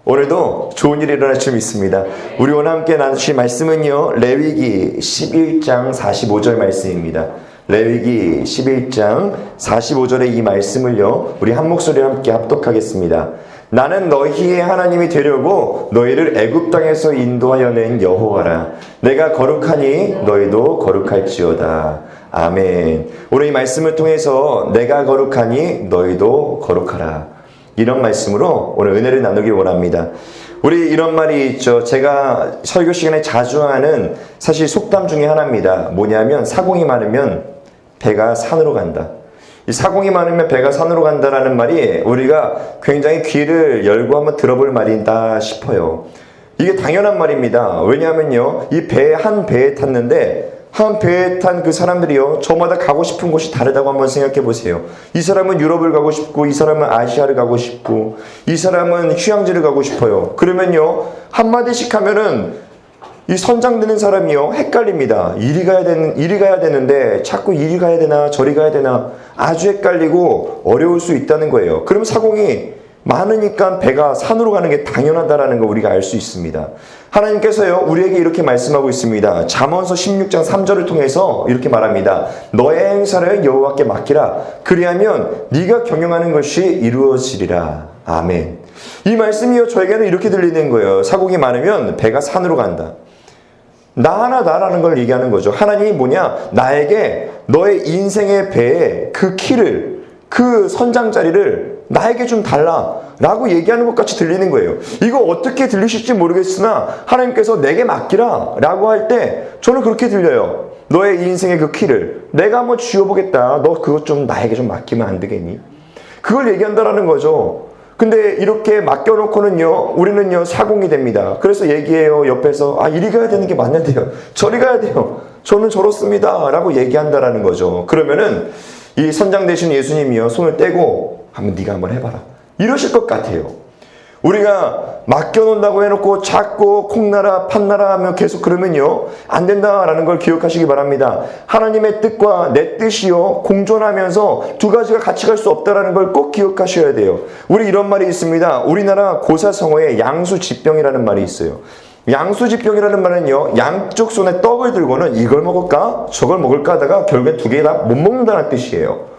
오늘도 좋은 일이 일어날 줄 믿습니다. 우리 오늘 함께 나누실 말씀은요, 레위기 11장 45절 말씀입니다. 레위기 11장 45절의 이 말씀을요, 우리 한 목소리로 함께 합독하겠습니다. 나는 너희의 하나님이 되려고 너희를 애굽 땅에서 인도하여 낸 여호와라. 내가 거룩하니 너희도 거룩할지어다. 아멘. 오늘 이 말씀을 통해서 내가 거룩하니 너희도 거룩하라. 이런 말씀으로 오늘 은혜를 나누길 원합니다. 우리 이런 말이 있죠. 제가 설교 시간에 자주 하는 사실 속담 중에 하나입니다. 뭐냐면 사공이 많으면 배가 산으로 간다. 이 사공이 많으면 배가 산으로 간다라는 말이 우리가 굉장히 귀를 열고 한번 들어볼 말이다 싶어요. 이게 당연한 말입니다. 왜냐하면요, 이 한 배에 탔는데 한 배에 탄 그 사람들이요, 저마다 가고 싶은 곳이 다르다고 한번 생각해 보세요. 이 사람은 유럽을 가고 싶고, 이 사람은 아시아를 가고 싶고, 이 사람은 휴양지를 가고 싶어요. 그러면요, 한마디씩 하면은 이 선장되는 사람이요, 헷갈립니다. 이리 가야 되는데 자꾸 이리 가야 되나 저리 가야 되나 아주 헷갈리고 어려울 수 있다는 거예요. 그럼 사공이 많으니까 배가 산으로 가는 게 당연하다라는 거 우리가 알 수 있습니다. 하나님께서요, 우리에게 이렇게 말씀하고 있습니다. 잠언서 16장 3절을 통해서 이렇게 말합니다. 너의 행사를 여호와께 맡기라. 그리하면 네가 경영하는 것이 이루어지리라. 아멘. 이 말씀이요, 저에게는 이렇게 들리는 거예요. 사공이 많으면 배가 산으로 간다. 나라는 걸 얘기하는 거죠. 하나님이 뭐냐? 나에게 너의 인생의 배에 그 키를, 그 선장 자리를 나에게 좀 달라 라고 얘기하는 것 같이 들리는 거예요. 이거 어떻게 들리실지 모르겠으나 하나님께서 내게 맡기라 라고 할 때 저는 그렇게 들려요. 너의 인생의 그 키를 내가 한번 쥐어보겠다. 너 그것 좀 나에게 좀 맡기면 안 되겠니? 그걸 얘기한다라는 거죠. 근데 이렇게 맡겨놓고는요, 우리는요, 사공이 됩니다. 그래서 얘기해요, 옆에서. 이리 가야 되는 게 맞는데요, 저리 가야 돼요, 저는 저렇습니다 라고 얘기한다라는 거죠. 그러면은 이 선장 되신 예수님이요, 손을 떼고 네가 한번 해봐라 이러실 것 같아요. 우리가 맡겨놓는다고 해놓고 자꾸 콩나라 팥나라 하면 계속 그러면요, 안 된다라는 걸 기억하시기 바랍니다. 하나님의 뜻과 내 뜻이요, 공존하면서 두 가지가 같이 갈 수 없다라는 걸 꼭 기억하셔야 돼요. 우리 이런 말이 있습니다. 우리나라 고사성어에 양수지병이라는 말이 있어요. 양수지병이라는 말은요, 양쪽 손에 떡을 들고는 이걸 먹을까 저걸 먹을까 하다가 결국에 두 개 다 못 먹는다는 뜻이에요.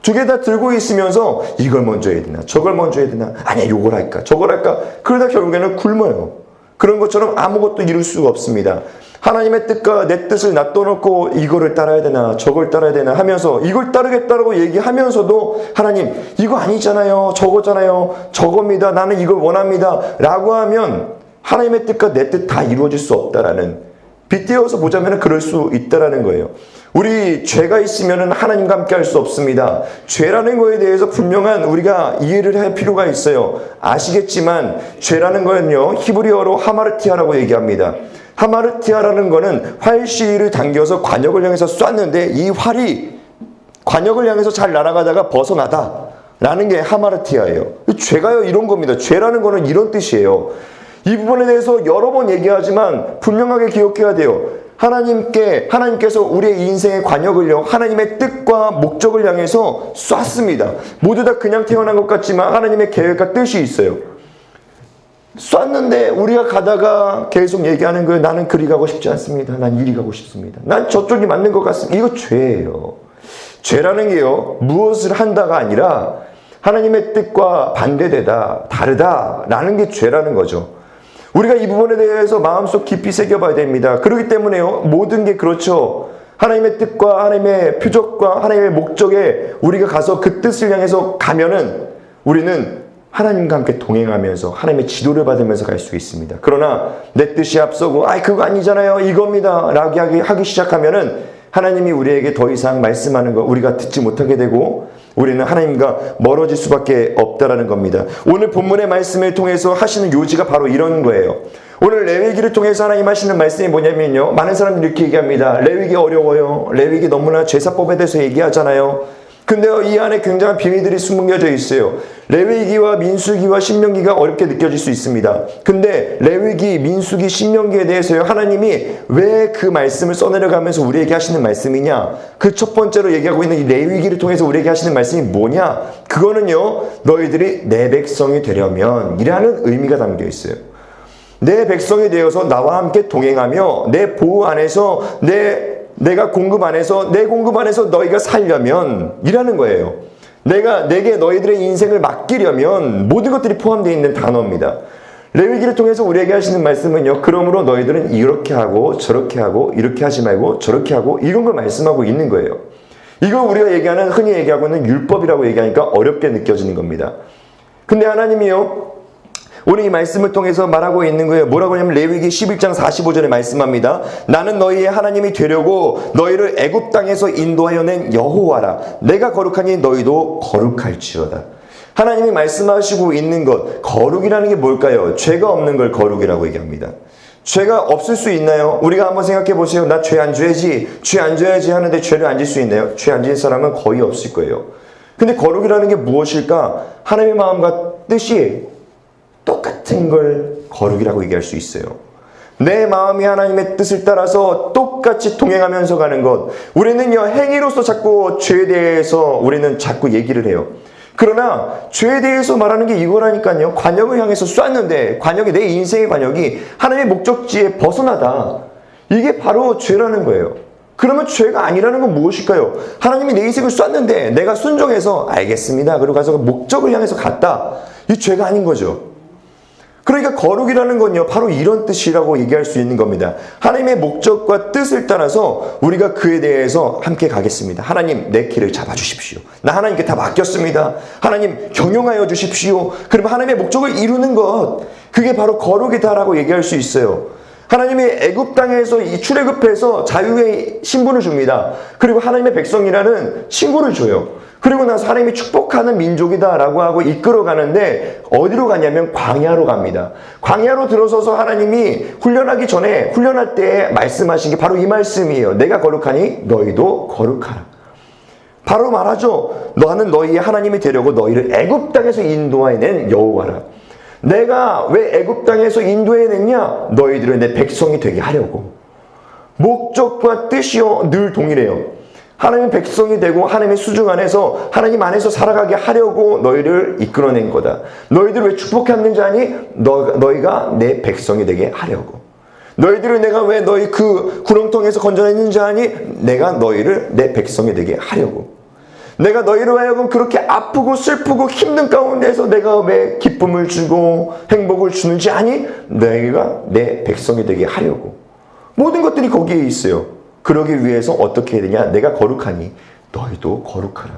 두 개 다 들고 있으면서 이걸 먼저 해야 되나 저걸 먼저 해야 되나, 아니야 요걸 할까 저걸 할까, 그러다 결국에는 굶어요. 그런 것처럼 아무것도 이룰 수가 없습니다. 하나님의 뜻과 내 뜻을 놔둬놓고 이거를 따라야 되나 저걸 따라야 되나 하면서 이걸 따르겠다라고 얘기하면서도 하나님 이거 아니잖아요, 저거잖아요, 저겁니다, 나는 이걸 원합니다 라고 하면 하나님의 뜻과 내 뜻 다 이루어질 수 없다라는, 빗대어서 보자면 그럴 수 있다라는 거예요. 우리 죄가 있으면 하나님과 함께 할 수 없습니다. 죄라는 거에 대해서 분명한 우리가 이해를 할 필요가 있어요. 아시겠지만 죄라는 거는요, 히브리어로 하마르티아라고 얘기합니다. 하마르티아라는 거는 활시위를 당겨서 관역을 향해서 쐈는데 이 활이 관역을 향해서 잘 날아가다가 벗어나다 라는 게 하마르티아예요. 죄가요, 이런 겁니다. 죄라는 거는 이런 뜻이에요. 이 부분에 대해서 여러 번 얘기하지만 분명하게 기억해야 돼요. 하나님께서 우리의 인생의 관역을요, 하나님의 뜻과 목적을 향해서 쐈습니다. 모두 다 그냥 태어난 것 같지만 하나님의 계획과 뜻이 있어요. 쐈는데 우리가 가다가 계속 얘기하는 거예요. 나는 그리 가고 싶지 않습니다. 난 이리 가고 싶습니다. 난 저쪽이 맞는 것 같습니다. 이거 죄예요. 죄라는 게요, 무엇을 한다가 아니라 하나님의 뜻과 반대되다, 다르다라는 게 죄라는 거죠. 우리가 이 부분에 대해서 마음속 깊이 새겨봐야 됩니다. 그렇기 때문에요, 모든 게 그렇죠. 하나님의 뜻과 하나님의 표적과 하나님의 목적에 우리가 가서 그 뜻을 향해서 가면은 우리는 하나님과 함께 동행하면서 하나님의 지도를 받으면서 갈 수 있습니다. 그러나 내 뜻이 앞서고 그거 아니잖아요, 이겁니다 라고 하기 시작하면은 하나님이 우리에게 더 이상 말씀하는 거 우리가 듣지 못하게 되고 우리는 하나님과 멀어질 수밖에 없다라는 겁니다. 오늘 본문의 말씀을 통해서 하시는 요지가 바로 이런 거예요. 오늘 레위기를 통해서 하나님 하시는 말씀이 뭐냐면요, 많은 사람들이 이렇게 얘기합니다. 레위기 어려워요. 레위기 너무나 제사법에 대해서 얘기하잖아요. 근데요, 이 안에 굉장한 비밀들이 숨겨져 있어요. 레위기와 민수기와 신명기가 어렵게 느껴질 수 있습니다. 근데 레위기, 민수기, 신명기에 대해서요, 하나님이 왜 그 말씀을 써내려가면서 우리에게 하시는 말씀이냐? 그 첫 번째로 얘기하고 있는 이 레위기를 통해서 우리에게 하시는 말씀이 뭐냐? 그거는요, 너희들이 내 백성이 되려면 이라는 의미가 담겨 있어요. 내 백성이 되어서 나와 함께 동행하며 내 보호 안에서 내가 공급 안에서 내 공급 안에서 너희가 살려면 이라는 거예요. 내게 너희들의 인생을 맡기려면 모든 것들이 포함되어 있는 단어입니다. 레위기를 통해서 우리에게 하시는 말씀은요, 그러므로 너희들은 이렇게 하고 저렇게 하고 이렇게 하지 말고 저렇게 하고 이런 걸 말씀하고 있는 거예요. 이걸 우리가 흔히 얘기하고 있는 율법이라고 얘기하니까 어렵게 느껴지는 겁니다. 근데 하나님이요, 오늘 이 말씀을 통해서 말하고 있는 거예요. 뭐라고 하냐면 레위기 11장 45절에 말씀합니다. 나는 너희의 하나님이 되려고 너희를 애굽 땅에서 인도하여 낸 여호와라. 내가 거룩하니 너희도 거룩할지어다. 하나님이 말씀하시고 있는 것, 거룩이라는 게 뭘까요? 죄가 없는 걸 거룩이라고 얘기합니다. 죄가 없을 수 있나요? 우리가 한번 생각해 보세요. 나 죄 안 져야지 하는데 죄를 안 질 수 있나요? 죄 안 지는 사람은 거의 없을 거예요. 근데 거룩이라는 게 무엇일까? 하나님의 마음과 뜻이 똑같은 걸 거룩이라고 얘기할 수 있어요. 내 마음이 하나님의 뜻을 따라서 똑같이 동행하면서 가는 것. 우리는요, 행위로서 자꾸 죄에 대해서 우리는 자꾸 얘기를 해요. 그러나 죄에 대해서 말하는 게 이거라니까요. 관역을 향해서 쐈는데 내 인생의 관역이 하나님의 목적지에 벗어나다. 이게 바로 죄라는 거예요. 그러면 죄가 아니라는 건 무엇일까요? 하나님이 내 인생을 쐈는데 내가 순종해서 알겠습니다. 그리고 가서 목적을 향해서 갔다. 이 죄가 아닌 거죠. 그러니까 거룩이라는 건요, 바로 이런 뜻이라고 얘기할 수 있는 겁니다. 하나님의 목적과 뜻을 따라서 우리가 그에 대해서 함께 가겠습니다. 하나님, 내 길을 잡아주십시오. 나 하나님께 다 맡겼습니다. 하나님, 경영하여 주십시오. 그러면 하나님의 목적을 이루는 것, 그게 바로 거룩이다라고 얘기할 수 있어요. 하나님이 애굽 땅에서 출애굽해서 자유의 신분을 줍니다. 그리고 하나님의 백성이라는 신분을 줘요. 그리고 나서 하나님이 축복하는 민족이다라고 하고 이끌어가는데 어디로 가냐면 광야로 갑니다. 광야로 들어서서 하나님이 훈련할 때 말씀하신 게 바로 이 말씀이에요. 내가 거룩하니 너희도 거룩하라. 바로 말하죠. 너는 너희의 하나님이 되려고 너희를 애굽 땅에서 인도해낸 여호와라. 내가 왜 애굽 땅에서 인도해냈냐? 너희들은 내 백성이 되게 하려고. 목적과 뜻이요 늘 동일해요. 하나님의 백성이 되고 하나님의 수중 안에서 하나님 안에서 살아가게 하려고 너희를 이끌어낸 거다. 너희들을 왜 축복했는지 아니? 너희가 내 백성이 되게 하려고. 너희들을 내가 왜 너희 그 구렁텅이에서 건져냈는지 아니? 내가 너희를 내 백성이 되게 하려고. 내가 너희로 하여금 그렇게 아프고 슬프고 힘든 가운데서 내가 왜 기쁨을 주고 행복을 주는지 아니? 너희가 내 백성이 되게 하려고. 모든 것들이 거기에 있어요. 그러기 위해서 어떻게 해야 되냐? 내가 거룩하니 너희도 거룩하라.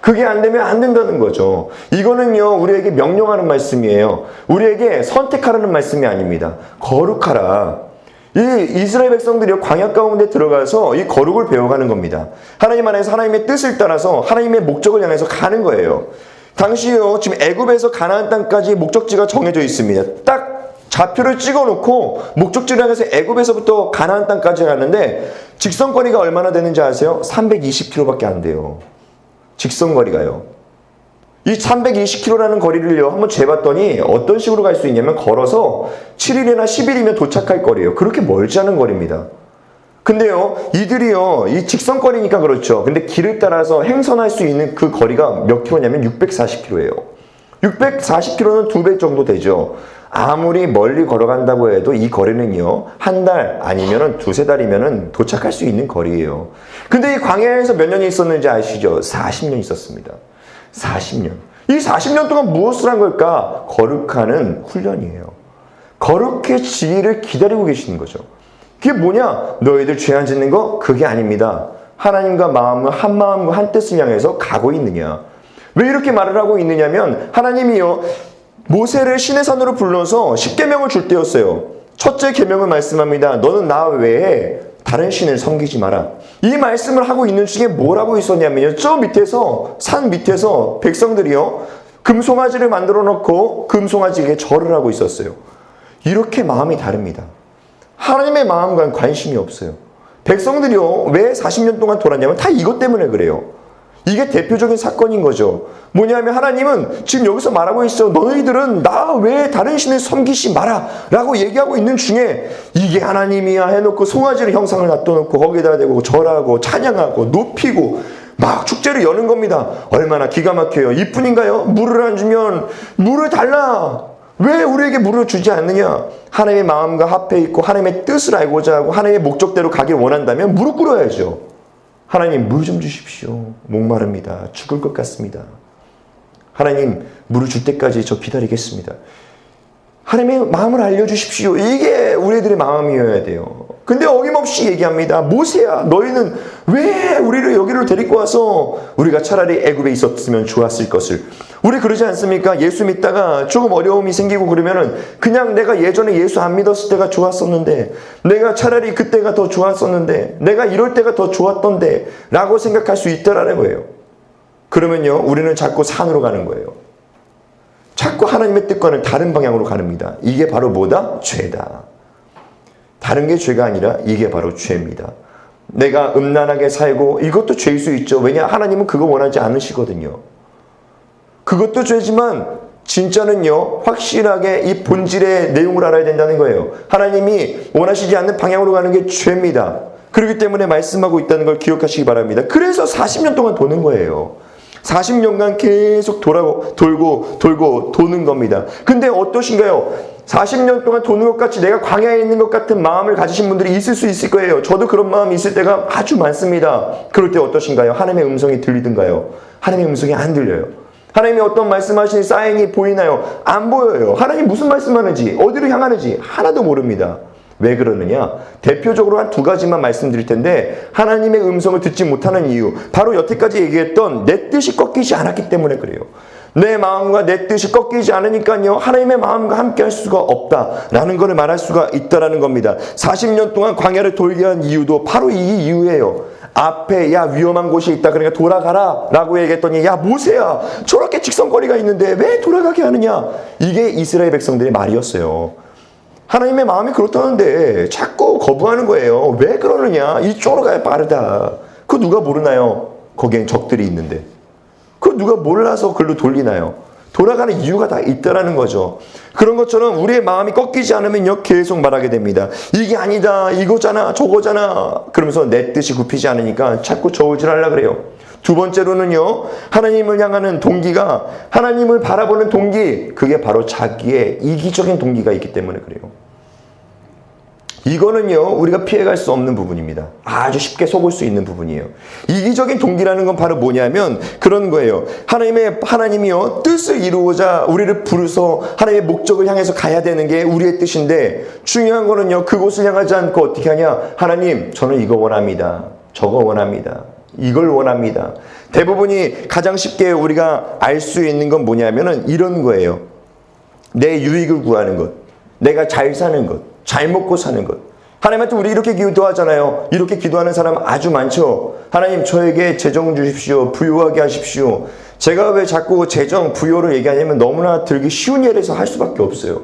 그게 안 되면 안 된다는 거죠. 이거는요, 우리에게 명령하는 말씀이에요. 우리에게 선택하라는 말씀이 아닙니다. 거룩하라. 이 이스라엘 백성들이 광야 가운데 들어가서 이 거룩을 배워가는 겁니다. 하나님 안에서 하나님의 뜻을 따라서 하나님의 목적을 향해서 가는 거예요. 당시요, 지금 애굽에서 가나안 땅까지 목적지가 정해져 있습니다. 딱 좌표를 찍어놓고 목적지를 향해서 애굽에서부터 가나안 땅까지 가는데 직선거리가 얼마나 되는지 아세요? 320km밖에 안 돼요. 직선거리가요. 이 320km라는 거리를요, 한번 재봤더니 어떤 식으로 갈 수 있냐면 걸어서 7일이나 10일이면 도착할 거리예요. 그렇게 멀지 않은 거리입니다. 근데요, 이들이요, 이 직선거리니까 그렇죠. 근데 길을 따라서 행선할 수 있는 그 거리가 몇 킬로냐면 640km예요. 640km는 2배 정도 되죠. 아무리 멀리 걸어간다고 해도 이 거리는요, 한 달 아니면은 2-3달이면은 도착할 수 있는 거리예요. 근데 이 광야에서 몇 년이 있었는지 아시죠? 40년 있었습니다. 40년. 이 40년 동안 무엇을 한 걸까? 거룩하는 훈련이에요. 거룩해지기를 기다리고 계시는 거죠. 그게 뭐냐? 너희들 죄 안 짓는 거? 그게 아닙니다. 하나님과 한 마음과 한 뜻을 향해서 가고 있느냐? 왜 이렇게 말을 하고 있느냐면 하나님이요, 모세를 시내산으로 불러서 10계명을 줄 때였어요. 첫째 계명을 말씀합니다. 너는 나 외에 다른 신을 섬기지 마라. 이 말씀을 하고 있는 중에 뭐라고 있었냐면요, 저 밑에서, 산 밑에서 백성들이요, 금송아지를 만들어 놓고 금송아지에게 절을 하고 있었어요. 이렇게 마음이 다릅니다. 하나님의 마음과는 관심이 없어요. 백성들이요, 왜 40년 동안 돌았냐면 다 이것 때문에 그래요. 이게 대표적인 사건인 거죠. 뭐냐면 하나님은 지금 여기서 말하고 있어. 너희들은 나 외에 다른 신을 섬기지 마라 라고 얘기하고 있는 중에 이게 하나님이야 해놓고 송아지를 형상을 놔둬놓고 거기다 대고 절하고 찬양하고 높이고 막 축제를 여는 겁니다. 얼마나 기가 막혀요. 이뿐인가요? 물을 안 주면 물을 달라. 왜 우리에게 물을 주지 않느냐? 하나님의 마음과 합해 있고 하나님의 뜻을 알고자 하고 하나님의 목적대로 가길 원한다면 무릎 꿇어야죠. 하나님 물 좀 주십시오. 목마릅니다. 죽을 것 같습니다. 하나님 물을 줄 때까지 저 기다리겠습니다. 하나님의 마음을 알려주십시오. 이게 우리들의 마음이어야 돼요. 근데 어김없이 얘기합니다. 모세야 너희는 왜 우리를 여기로 데리고 와서 우리가 차라리 애굽에 있었으면 좋았을 것을. 우리 그러지 않습니까? 예수 믿다가 조금 어려움이 생기고 그러면은 그냥 내가 예전에 예수 안 믿었을 때가 좋았었는데 내가 차라리 그때가 더 좋았었는데 내가 이럴 때가 더 좋았던데 라고 생각할 수 있다라는 거예요. 그러면요 우리는 자꾸 산으로 가는 거예요. 자꾸 하나님의 뜻과는 다른 방향으로 가릅니다. 이게 바로 뭐다? 죄다. 다른 게 죄가 아니라 이게 바로 죄입니다. 내가 음란하게 살고 이것도 죄일 수 있죠. 왜냐? 하나님은 그거 원하지 않으시거든요. 그것도 죄지만 진짜는요 확실하게 이 본질의 내용을 알아야 된다는 거예요. 하나님이 원하시지 않는 방향으로 가는 게 죄입니다. 그렇기 때문에 말씀하고 있다는 걸 기억하시기 바랍니다. 그래서 40년 동안 도는 거예요. 40년간 계속 돌고 도는 겁니다. 근데 어떠신가요? 40년 동안 도는 것 같이 내가 광야에 있는 것 같은 마음을 가지신 분들이 있을 수 있을 거예요. 저도 그런 마음이 있을 때가 아주 많습니다. 그럴 때 어떠신가요? 하나님의 음성이 들리든가요? 하나님의 음성이 안 들려요. 하나님이 어떤 말씀하시는 사인이 보이나요? 안 보여요. 하나님 무슨 말씀하는지 어디로 향하는지 하나도 모릅니다. 왜 그러느냐? 대표적으로 한 두 가지만 말씀드릴 텐데 하나님의 음성을 듣지 못하는 이유 바로 여태까지 얘기했던 내 뜻이 꺾이지 않았기 때문에 그래요. 내 마음과 내 뜻이 꺾이지 않으니까요 하나님의 마음과 함께 할 수가 없다라는 것을 말할 수가 있다라는 겁니다. 40년 동안 광야를 돌게 한 이유도 바로 이 이유예요. 앞에 야 위험한 곳이 있다 그러니까 돌아가라 라고 얘기했더니 야 모세야 저렇게 직선거리가 있는데 왜 돌아가게 하느냐. 이게 이스라엘 백성들의 말이었어요. 하나님의 마음이 그렇다는데 자꾸 거부하는 거예요. 왜 그러느냐. 이쪽으로 가야 빠르다. 그거 누가 모르나요? 거기엔 적들이 있는데. 그거 누가 몰라서 글로 돌리나요? 돌아가는 이유가 다 있다라는 거죠. 그런 것처럼 우리의 마음이 꺾이지 않으면요 계속 말하게 됩니다. 이게 아니다. 이거잖아. 저거잖아. 그러면서 내 뜻이 굽히지 않으니까 자꾸 저울질하려고 그래요. 두 번째로는요. 하나님을 향하는 동기가 하나님을 바라보는 동기 그게 바로 자기의 이기적인 동기가 있기 때문에 그래요. 이거는요 우리가 피해갈 수 없는 부분입니다. 아주 쉽게 속을 수 있는 부분이에요. 이기적인 동기라는 건 바로 뭐냐면 그런 거예요. 하나님이요 뜻을 이루고자 우리를 부르서 하나님의 목적을 향해서 가야 되는 게 우리의 뜻인데 중요한 거는요 그곳을 향하지 않고 어떻게 하냐. 하나님 저는 이거 원합니다. 저거 원합니다. 이걸 원합니다. 대부분이 가장 쉽게 우리가 알 수 있는 건 뭐냐면은 이런 거예요. 내 유익을 구하는 것, 내가 잘 사는 것, 잘 먹고 사는 것. 하나님한테 우리 이렇게 기도하잖아요. 이렇게 기도하는 사람 아주 많죠. 하나님 저에게 재정 주십시오. 부유하게 하십시오. 제가 왜 자꾸 재정, 부유를 얘기하냐면 너무나 들기 쉬운 예에서 할 수밖에 없어요.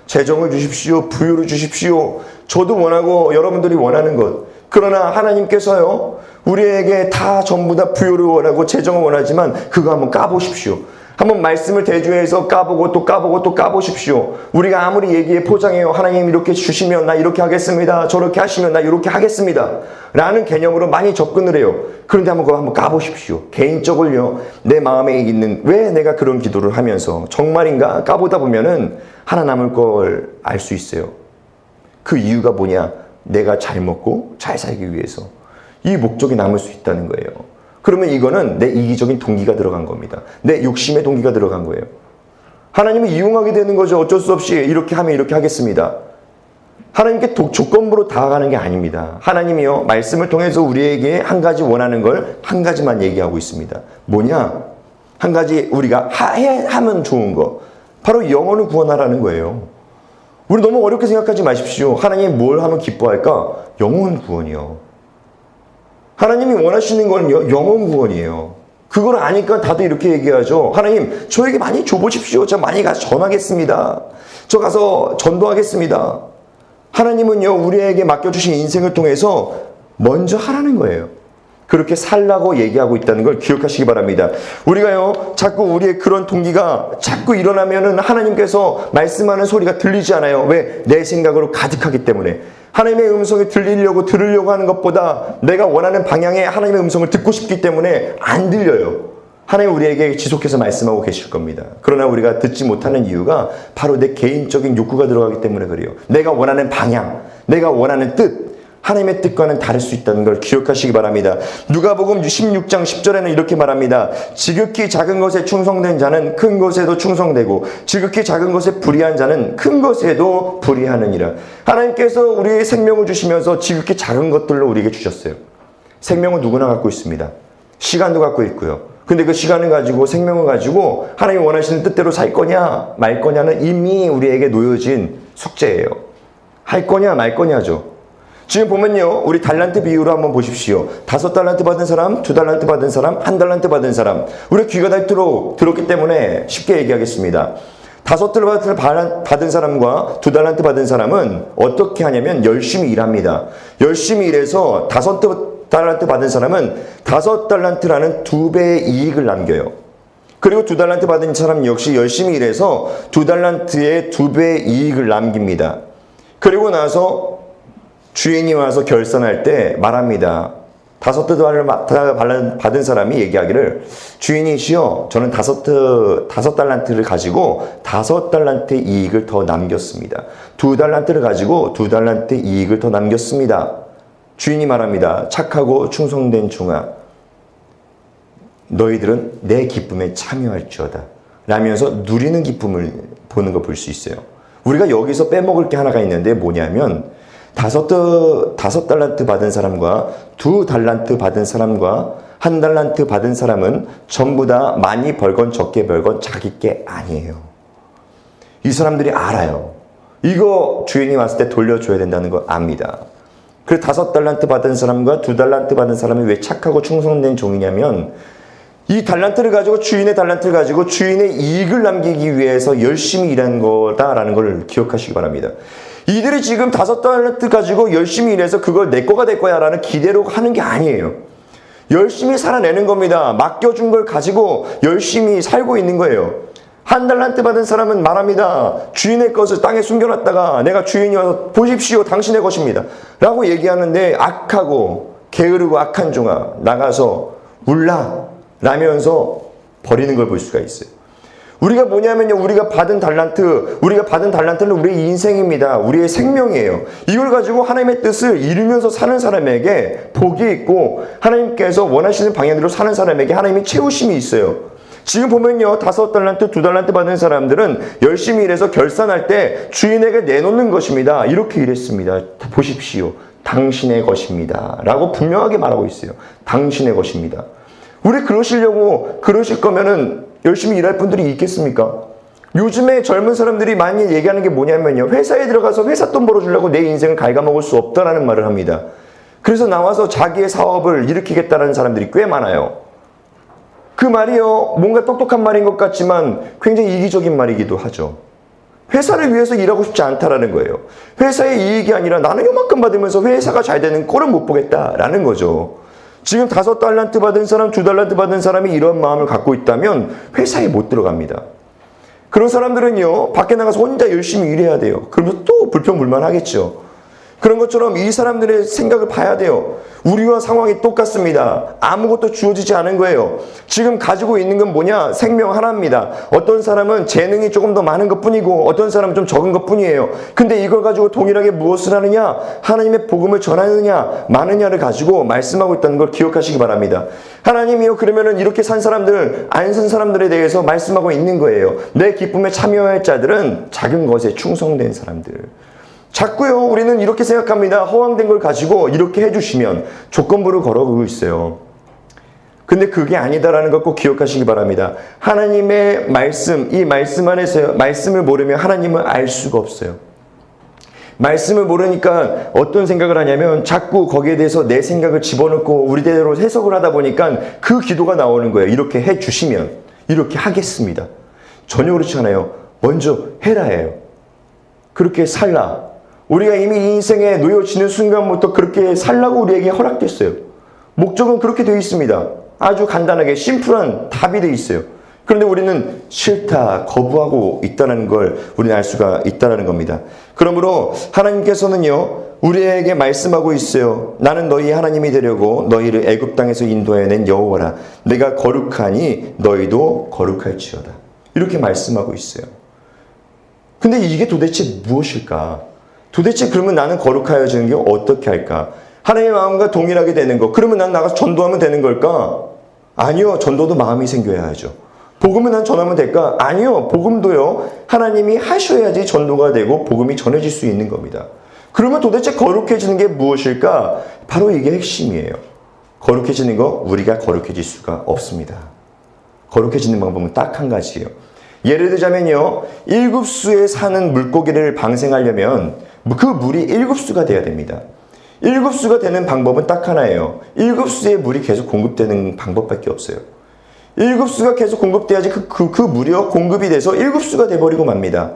재정을 주십시오. 부유를 주십시오. 저도 원하고 여러분들이 원하는 것. 그러나 하나님께서요 우리에게 다 전부 다 부유를 원하고 재정을 원하지만 그거 한번 까보십시오. 한번 말씀을 대조해서 까보고 또 까보고 또 까보십시오. 우리가 아무리 얘기해 포장해요. 하나님 이렇게 주시면 나 이렇게 하겠습니다. 저렇게 하시면 나 이렇게 하겠습니다. 라는 개념으로 많이 접근을 해요. 그런데 그거 한번 까보십시오. 개인적으로요. 내 마음에 있는 왜 내가 그런 기도를 하면서 정말인가 까보다 보면은 하나 남을 걸 알 수 있어요. 그 이유가 뭐냐. 내가 잘 먹고 잘 살기 위해서. 이 목적이 남을 수 있다는 거예요. 그러면 이거는 내 이기적인 동기가 들어간 겁니다. 내 욕심의 동기가 들어간 거예요. 하나님을 이용하게 되는 거죠. 어쩔 수 없이 이렇게 하면 이렇게 하겠습니다. 하나님께 조건부로 다가가는 게 아닙니다. 하나님이요 말씀을 통해서 우리에게 한 가지 원하는 걸 한 가지만 얘기하고 있습니다. 뭐냐? 한 가지 우리가 하면 좋은 거. 바로 영혼을 구원하라는 거예요. 우리 너무 어렵게 생각하지 마십시오. 하나님 뭘 하면 기뻐할까? 영혼 구원이요. 하나님이 원하시는 거는요 영혼 구원이에요. 그걸 아니까 다들 이렇게 얘기하죠. 하나님 저에게 많이 줘보십시오. 저 많이 가서 전하겠습니다. 저 가서 전도하겠습니다. 하나님은요 우리에게 맡겨주신 인생을 통해서 먼저 하라는 거예요. 그렇게 살라고 얘기하고 있다는 걸 기억하시기 바랍니다. 우리가요, 자꾸 우리의 그런 동기가 자꾸 일어나면은 하나님께서 말씀하는 소리가 들리지 않아요. 왜? 내 생각으로 가득하기 때문에. 하나님의 음성이 들으려고 하는 것보다 내가 원하는 방향의 하나님의 음성을 듣고 싶기 때문에 안 들려요. 하나님 우리에게 지속해서 말씀하고 계실 겁니다. 그러나 우리가 듣지 못하는 이유가 바로 내 개인적인 욕구가 들어가기 때문에 그래요. 내가 원하는 방향, 내가 원하는 뜻, 하나님의 뜻과는 다를 수 있다는 걸 기억하시기 바랍니다. 누가복음 16장 10절에는 이렇게 말합니다. 지극히 작은 것에 충성된 자는 큰 것에도 충성되고 지극히 작은 것에 불의한 자는 큰 것에도 불의하느니라. 하나님께서 우리의 생명을 주시면서 지극히 작은 것들로 우리에게 주셨어요. 생명은 누구나 갖고 있습니다. 시간도 갖고 있고요. 근데 그 시간을 가지고 생명을 가지고 하나님이 원하시는 뜻대로 살 거냐 말 거냐는 이미 우리에게 놓여진 숙제예요. 할 거냐 말 거냐죠. 지금 보면요, 우리 달란트 비유로 한번 보십시오. 5달란트 받은 사람, 2달란트 받은 사람, 1달란트 받은 사람. 우리 귀가 닳도록 들었기 때문에 쉽게 얘기하겠습니다. 5달란트 받은 사람과 2달란트 받은 사람은 어떻게 하냐면 열심히 일합니다. 열심히 일해서 5달란트 받은 사람은 5달란트라는 2배의 이익을 남겨요. 그리고 2달란트 받은 사람 역시 열심히 일해서 2달란트의 2배의 이익을 남깁니다. 그리고 나서 주인이 와서 결산할 때 말합니다. 5달란트 받은 사람이 얘기하기를, 주인이시여, 저는 5달란트를 가지고 5달란트의 이익을 더 남겼습니다. 2달란트를 가지고 2달란트의 이익을 더 남겼습니다. 주인이 말합니다. 착하고 충성된 종아, 너희들은 내 기쁨에 참여할지어다 라면서 누리는 기쁨을 보는 거 볼 수 있어요. 우리가 여기서 빼먹을 게 하나가 있는데 뭐냐면 5달란트 받은 사람과 2달란트 받은 사람과 1달란트 받은 사람은 전부 다 많이 벌건 적게 벌건 자기 게 아니에요. 이 사람들이 알아요. 이거 주인이 왔을 때 돌려줘야 된다는 걸 압니다. 그 5달란트 받은 사람과 2달란트 받은 사람이 왜 착하고 충성된 종이냐면, 이 달란트를 가지고 주인의 달란트를 가지고 주인의 이익을 남기기 위해서 열심히 일한 거다라는 걸 기억하시기 바랍니다. 이들이 지금 5달란트 가지고 열심히 일해서 그걸 내 거가 될 거야 라는 기대로 하는 게 아니에요. 열심히 살아내는 겁니다. 맡겨준 걸 가지고 열심히 살고 있는 거예요. 1달란트 받은 사람은 말합니다. 주인의 것을 땅에 숨겨놨다가 내가 주인이 와서 보십시오, 당신의 것입니다 라고 얘기하는데, 악하고 게으르고 악한 종아, 나가서 울라 라면서 버리는 걸 볼 수가 있어요. 우리가 뭐냐면요, 우리가 받은 달란트는 우리의 인생입니다. 우리의 생명이에요. 이걸 가지고 하나님의 뜻을 이루면서 사는 사람에게 복이 있고, 하나님께서 원하시는 방향대로 사는 사람에게 하나님의 채우심이 있어요. 지금 보면요, 5달란트, 2달란트 받은 사람들은 열심히 일해서 결산할 때 주인에게 내놓는 것입니다. 이렇게 일했습니다. 보십시오, 당신의 것입니다 라고 분명하게 말하고 있어요. 당신의 것입니다. 우리 그러실 거면은 열심히 일할 분들이 있겠습니까? 요즘에 젊은 사람들이 많이 얘기하는 게 뭐냐면요, 회사에 들어가서 회사 돈 벌어주려고 내 인생을 갉아먹을 수 없다라는 말을 합니다. 그래서 나와서 자기의 사업을 일으키겠다는 사람들이 꽤 많아요. 그 말이요, 뭔가 똑똑한 말인 것 같지만 굉장히 이기적인 말이기도 하죠. 회사를 위해서 일하고 싶지 않다라는 거예요. 회사의 이익이 아니라 나는 요만큼 받으면서 회사가 잘 되는 꼴은 못 보겠다라는 거죠. 지금 5달란트 받은 사람, 2달란트 받은 사람이 이런 마음을 갖고 있다면 회사에 못 들어갑니다. 그런 사람들은요, 밖에 나가서 혼자 열심히 일해야 돼요. 그러면서 또 불평불만하겠죠. 그런 것처럼 이 사람들의 생각을 봐야 돼요. 우리와 상황이 똑같습니다. 아무것도 주어지지 않은 거예요. 지금 가지고 있는 건 뭐냐? 생명 하나입니다. 어떤 사람은 재능이 조금 더 많은 것 뿐이고 어떤 사람은 좀 적은 것 뿐이에요. 근데 이걸 가지고 동일하게 무엇을 하느냐? 하나님의 복음을 전하느냐 마느냐를 가지고 말씀하고 있다는 걸 기억하시기 바랍니다. 하나님이요, 그러면은 이렇게 산 사람들, 안 산 사람들에 대해서 말씀하고 있는 거예요. 내 기쁨에 참여할 자들은 작은 것에 충성된 사람들. 자꾸요, 우리는 이렇게 생각합니다. 허황된 걸 가지고 이렇게 해주시면 조건부를 걸어오고 있어요. 근데 그게 아니다라는 걸 꼭 기억하시기 바랍니다. 하나님의 말씀, 이 말씀 안에서 말씀을 모르면 하나님을 알 수가 없어요. 말씀을 모르니까 어떤 생각을 하냐면 자꾸 거기에 대해서 내 생각을 집어넣고 우리대로 해석을 하다 보니까 그 기도가 나오는 거예요. 이렇게 해주시면 이렇게 하겠습니다. 전혀 그렇지 않아요. 먼저 해라예요. 그렇게 살라. 우리가 이미 이 인생에 놓여지는 순간부터 그렇게 살라고 우리에게 허락됐어요. 목적은 그렇게 되어 있습니다. 아주 간단하게 심플한 답이 되어 있어요. 그런데 우리는 싫다, 거부하고 있다는 걸 우리는 알 수가 있다는 겁니다. 그러므로 하나님께서는요, 우리에게 말씀하고 있어요. 나는 너희 하나님이 되려고 너희를 애굽 땅에서 인도해낸 여호와라. 내가 거룩하니 너희도 거룩할지어다. 이렇게 말씀하고 있어요. 근데 이게 도대체 무엇일까? 도대체 그러면 나는 거룩하여지는 게 어떻게 할까? 하나님의 마음과 동일하게 되는 거. 그러면 난 나가서 전도하면 되는 걸까? 아니요. 전도도 마음이 생겨야 하죠. 복음은 난 전하면 될까? 아니요. 복음도요. 하나님이 하셔야지 전도가 되고 복음이 전해질 수 있는 겁니다. 그러면 도대체 거룩해지는 게 무엇일까? 바로 이게 핵심이에요. 거룩해지는 거 우리가 거룩해질 수가 없습니다. 거룩해지는 방법은 딱 한 가지예요. 예를 들자면요. 일급수에 사는 물고기를 방생하려면 그 물이 일급수가 돼야 됩니다. 일급수가 되는 방법은 딱 하나예요. 일급수에 물이 계속 공급되는 방법밖에 없어요. 일급수가 계속 공급돼야지 그 물이요 공급이 돼서 일급수가 돼버리고 맙니다.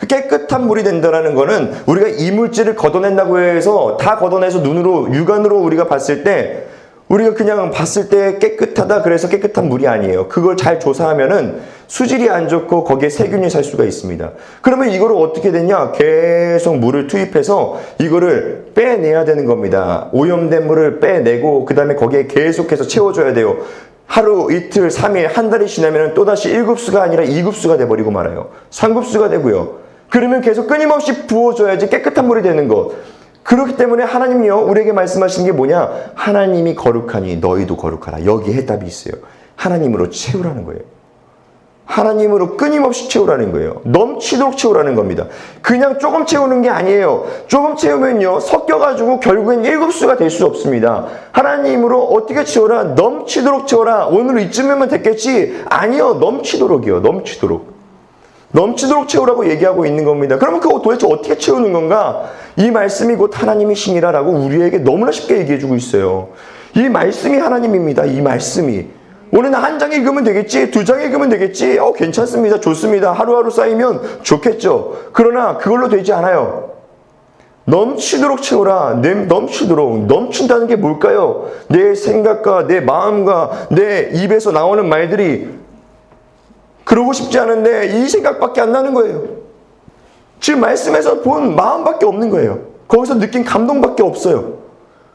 깨끗한 물이 된다는 거는 우리가 이물질을 걷어낸다고 해서 다 걷어내서 눈으로 육안으로 우리가 봤을 때 우리가 그냥 봤을 때 깨끗하다 그래서 깨끗한 물이 아니에요. 그걸 잘 조사하면은 수질이 안 좋고 거기에 세균이 살 수가 있습니다. 그러면 이거를 어떻게 되냐? 계속 물을 투입해서 이거를 빼내야 되는 겁니다. 오염된 물을 빼내고 그 다음에 거기에 계속해서 채워줘야 돼요. 하루, 이틀, 3일, 한 달이 지나면 또다시 1급수가 아니라 2급수가 돼버리고 말아요. 3급수가 되고요. 그러면 계속 끊임없이 부어줘야지 깨끗한 물이 되는 것. 그렇기 때문에 하나님이요 우리에게 말씀하시는 게 뭐냐? 하나님이 거룩하니 너희도 거룩하라. 여기 해답이 있어요. 하나님으로 채우라는 거예요. 하나님으로 끊임없이 채우라는 거예요. 넘치도록 채우라는 겁니다. 그냥 조금 채우는 게 아니에요. 조금 채우면요 섞여가지고 결국엔 1급수가 될 수 없습니다. 하나님으로 어떻게 채워라? 넘치도록 채워라. 오늘 이쯤이면 됐겠지? 아니요. 넘치도록이요. 넘치도록 채우라고 얘기하고 있는 겁니다. 그러면 그거 도대체 어떻게 채우는 건가? 이 말씀이 곧 하나님이시니라라고 우리에게 너무나 쉽게 얘기해주고 있어요. 이 말씀이 하나님입니다. 이 말씀이. 오늘 한 장 읽으면 되겠지? 2장 읽으면 되겠지? 괜찮습니다. 좋습니다. 하루하루 쌓이면 좋겠죠. 그러나 그걸로 되지 않아요. 넘치도록 채우라. 넘치도록. 넘친다는 게 뭘까요? 내 생각과 내 마음과 내 입에서 나오는 말들이 그러고 싶지 않은데 이 생각밖에 안 나는 거예요. 지금 말씀에서 본 마음밖에 없는 거예요. 거기서 느낀 감동밖에 없어요.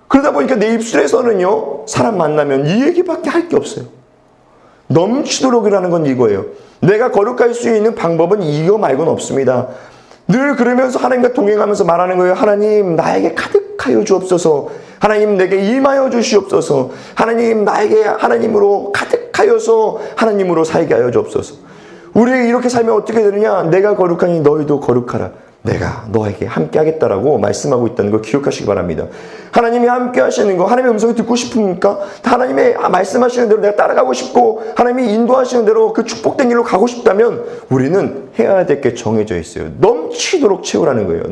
그러다 보니까 내 입술에서는요 사람 만나면 이 얘기밖에 할 게 없어요. 넘치도록이라는 건 이거예요. 내가 거룩할 수 있는 방법은 이거 말고는 없습니다. 늘 그러면서 하나님과 동행하면서 말하는 거예요. 하나님 나에게 가득하여 주옵소서. 하나님 내게 임하여 주시옵소서. 하나님 나에게 하나님으로 가득하여서 하나님으로 살게 하여 주옵소서. 우리 이렇게 살면 어떻게 되느냐? 내가 거룩하니 너희도 거룩하라. 내가 너에게 함께 하겠다라고 말씀하고 있다는 걸 기억하시기 바랍니다. 하나님이 함께 하시는 거, 하나님의 음성이 듣고 싶습니까? 하나님의 말씀하시는 대로 내가 따라가고 싶고 하나님이 인도하시는 대로 그 축복된 길로 가고 싶다면 우리는 해야 될 게 정해져 있어요. 넘치도록 채우라는 거예요.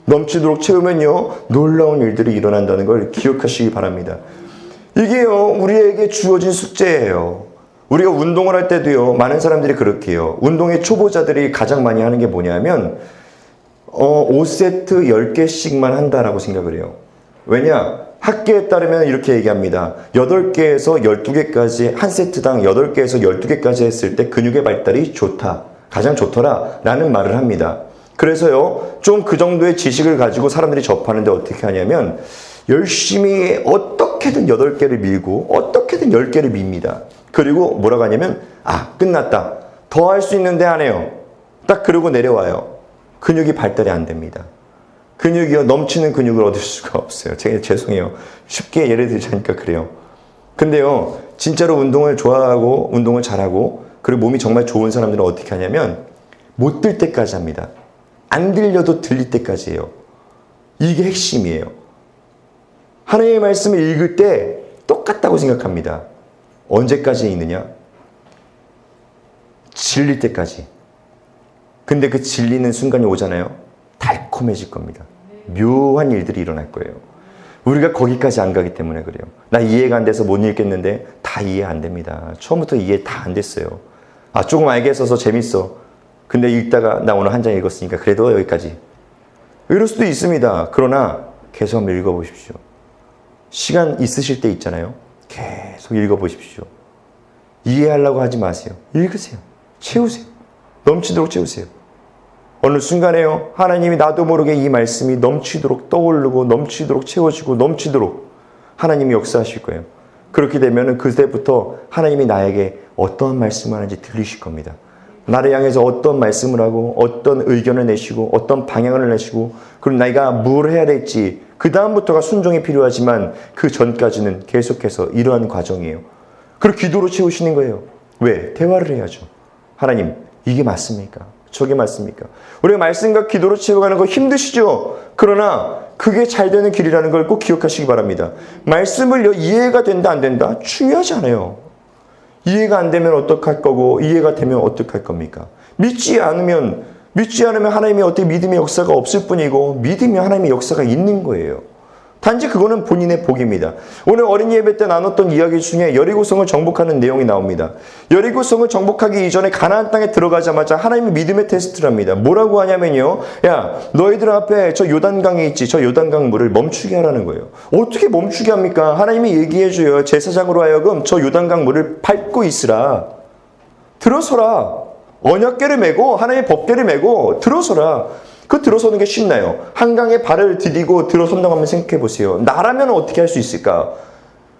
넘치도록 채우면요 놀라운 일들이 일어난다는 걸 기억하시기 바랍니다. 이게요 우리에게 주어진 숙제예요. 우리가 운동을 할 때도요 많은 사람들이 그렇게 해요. 운동의 초보자들이 가장 많이 하는 게 뭐냐면 5세트 10개씩만 한다라고 생각을 해요. 왜냐? 학계에 따르면 이렇게 얘기합니다. 8개에서 12개까지 한 세트당 8개에서 12개까지 했을 때 근육의 발달이 좋다. 가장 좋더라 라는 말을 합니다. 그래서요 좀 그 정도의 지식을 가지고 사람들이 접하는데 어떻게 하냐면 열심히 어떻게든 8개를 밀고 어떻게든 10개를 밉니다. 그리고 뭐라고 하냐면 끝났다. 더 할 수 있는데 안 해요. 딱 그러고 내려와요. 근육이 발달이 안 됩니다. 근육이요 넘치는 근육을 얻을 수가 없어요. 제가 죄송해요. 쉽게 예를 들자니까 그래요. 근데요 진짜로 운동을 좋아하고 운동을 잘하고 그리고 몸이 정말 좋은 사람들은 어떻게 하냐면 못 들 때까지 합니다. 안 들려도 들릴 때까지 해요. 이게 핵심이에요. 하나님의 말씀을 읽을 때 똑같다고 생각합니다. 언제까지 읽느냐? 질릴 때까지. 근데 그 질리는 순간이 오잖아요. 달콤해질 겁니다. 묘한 일들이 일어날 거예요. 우리가 거기까지 안 가기 때문에 그래요. 나 이해가 안 돼서 못 읽겠는데 다 이해 안 됩니다. 처음부터 이해 다 안 됐어요. 조금 알겠어서 재밌어. 근데 읽다가 나 오늘 한 장 읽었으니까 그래도 여기까지. 이럴 수도 있습니다. 그러나 계속 한번 읽어보십시오. 시간 있으실 때 있잖아요. 계속 읽어보십시오. 이해하려고 하지 마세요. 읽으세요. 채우세요. 넘치도록 채우세요. 어느 순간에요, 하나님이 나도 모르게 이 말씀이 넘치도록 떠오르고 넘치도록 채워지고 넘치도록 하나님이 역사하실 거예요. 그렇게 되면 그때부터 하나님이 나에게 어떤 말씀을 하는지 들리실 겁니다. 나를 향해서 어떤 말씀을 하고 어떤 의견을 내시고 어떤 방향을 내시고 그럼 내가 뭘 해야 될지 그 다음부터가 순종이 필요하지만 그 전까지는 계속해서 이러한 과정이에요. 그리고 기도로 채우시는 거예요. 왜? 대화를 해야죠. 하나님, 이게 맞습니까? 저게 맞습니까? 우리가 말씀과 기도로 채워가는 거 힘드시죠? 그러나 그게 잘 되는 길이라는 걸 꼭 기억하시기 바랍니다. 말씀을요, 이해가 된다 안 된다? 중요하지 않아요. 이해가 안 되면 어떡할 거고 이해가 되면 어떡할 겁니까? 믿지 않으면 하나님의 어떻게 믿음의 역사가 없을 뿐이고 믿으면 하나님의 역사가 있는 거예요. 단지 그거는 본인의 복입니다. 오늘 어린이 예배 때 나눴던 이야기 중에 여리고성을 정복하는 내용이 나옵니다. 여리고성을 정복하기 이전에 가나안 땅에 들어가자마자 하나님의 믿음의 테스트를 합니다. 뭐라고 하냐면요. 야, 너희들 앞에 저 요단강이 있지. 저 요단강 물을 멈추게 하라는 거예요. 어떻게 멈추게 합니까? 하나님이 얘기해줘요. 제사장으로 하여금 저 요단강 물을 밟고 있으라. 들어서라. 언약궤를 메고 하나님의 법궤를 메고 들어서라. 그 들어서는 게 쉽나요? 한강에 발을 디디고 들어선다고 한번 생각해 보세요. 나라면 어떻게 할 수 있을까?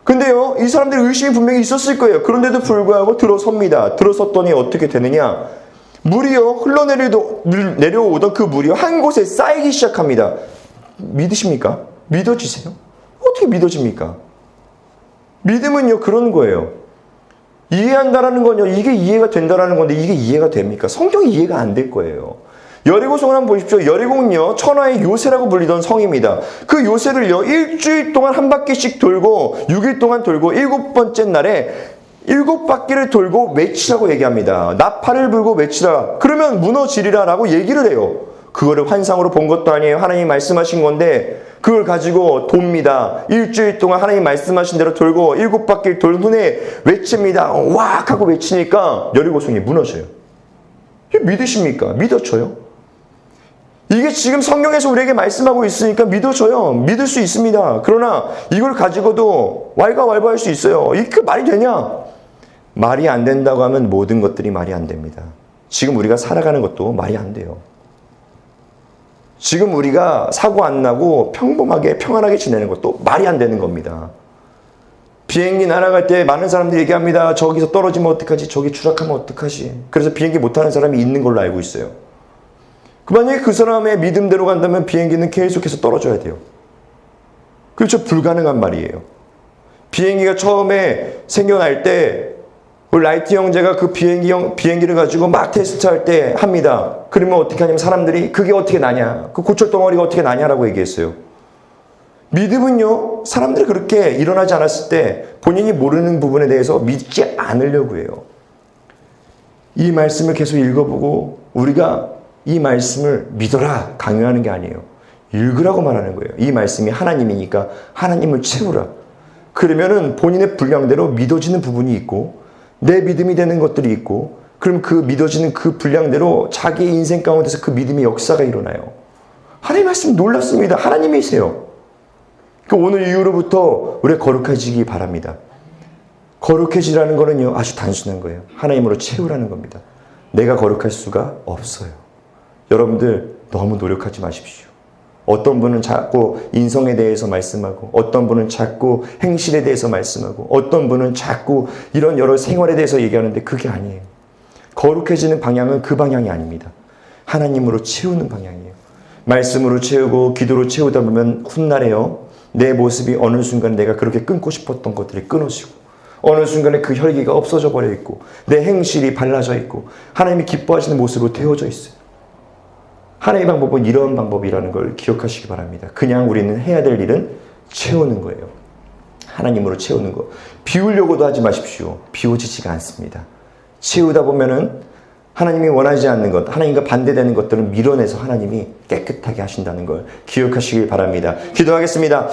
근데요, 이 사람들 의심이 분명히 있었을 거예요. 그런데도 불구하고 들어섭니다. 들어섰더니 어떻게 되느냐? 물이요, 내려오던 그 물이요, 한 곳에 쌓이기 시작합니다. 믿으십니까? 믿어지세요? 어떻게 믿어집니까? 믿음은요, 그런 거예요. 이해한다라는 건요, 이게 이해가 된다라는 건데 이게 이해가 됩니까? 성경이 이해가 안 될 거예요. 여리고성을 한번 보십시오. 여리고는요, 천하의 요새라고 불리던 성입니다. 그 요새를요, 일주일 동안 한 바퀴씩 돌고 6일 동안 돌고 7번째 날에 7바퀴를 돌고 외치라고 얘기합니다. 나팔을 불고 외치라. 그러면 무너지리라 라고 얘기를 해요. 그거를 환상으로 본 것도 아니에요. 하나님이 말씀하신 건데 그걸 가지고 돕니다. 일주일 동안 하나님 말씀하신 대로 돌고 7바퀴를 돌 후에 외칩니다. 왁 하고 외치니까 여리고성이 무너져요. 믿으십니까? 믿어져요? 이게 지금 성경에서 우리에게 말씀하고 있으니까 믿어져요. 믿을 수 있습니다. 그러나 이걸 가지고도 왈가왈부할 수 있어요. 이게 말이 되냐? 말이 안 된다고 하면 모든 것들이 말이 안 됩니다. 지금 우리가 살아가는 것도 말이 안 돼요. 지금 우리가 사고 안 나고 평범하게 평안하게 지내는 것도 말이 안 되는 겁니다. 비행기 날아갈 때 많은 사람들이 얘기합니다. 저기서 떨어지면 어떡하지? 저기 추락하면 어떡하지? 그래서 비행기 못하는 사람이 있는 걸로 알고 있어요. 만약에 그 사람의 믿음대로 간다면 비행기는 계속해서 떨어져야 돼요. 그렇죠? 불가능한 말이에요. 비행기가 처음에 생겨날 때 라이트 형제가 그 비행기를 가지고 막 테스트할 때 합니다. 그러면 어떻게 하냐면 사람들이 그게 어떻게 나냐? 그 고철 덩어리가 어떻게 나냐라고 얘기했어요. 믿음은요, 사람들이 그렇게 일어나지 않았을 때 본인이 모르는 부분에 대해서 믿지 않으려고 해요. 이 말씀을 계속 읽어보고 우리가 이 말씀을 믿어라 강요하는 게 아니에요. 읽으라고 말하는 거예요. 이 말씀이 하나님이니까 하나님을 채우라. 그러면은 본인의 분량대로 믿어지는 부분이 있고 내 믿음이 되는 것들이 있고 그럼 그 믿어지는 그 분량대로 자기의 인생 가운데서 그 믿음의 역사가 일어나요. 하나님 말씀 놀랍습니다. 하나님이세요. 오늘 이후로부터 우리가 거룩해지기 바랍니다. 거룩해지라는 거는요, 아주 단순한 거예요. 하나님으로 채우라는 겁니다. 내가 거룩할 수가 없어요. 여러분들 너무 노력하지 마십시오. 어떤 분은 자꾸 인성에 대해서 말씀하고 어떤 분은 자꾸 행실에 대해서 말씀하고 어떤 분은 자꾸 이런 여러 생활에 대해서 얘기하는데 그게 아니에요. 거룩해지는 방향은 그 방향이 아닙니다. 하나님으로 채우는 방향이에요. 말씀으로 채우고 기도로 채우다 보면 훗날에요, 내 모습이 어느 순간 내가 그렇게 끊고 싶었던 것들이 끊어지고 어느 순간에 그 혈기가 없어져 버려 있고 내 행실이 발라져 있고 하나님이 기뻐하시는 모습으로 되어져 있어요. 하나님의 방법은 이런 방법이라는 걸 기억하시기 바랍니다. 그냥 우리는 해야 될 일은 채우는 거예요. 하나님으로 채우는 거. 비우려고도 하지 마십시오. 비워지지가 않습니다. 채우다 보면은 하나님이 원하지 않는 것, 하나님과 반대되는 것들은 밀어내서 하나님이 깨끗하게 하신다는 걸 기억하시길 바랍니다. 기도하겠습니다.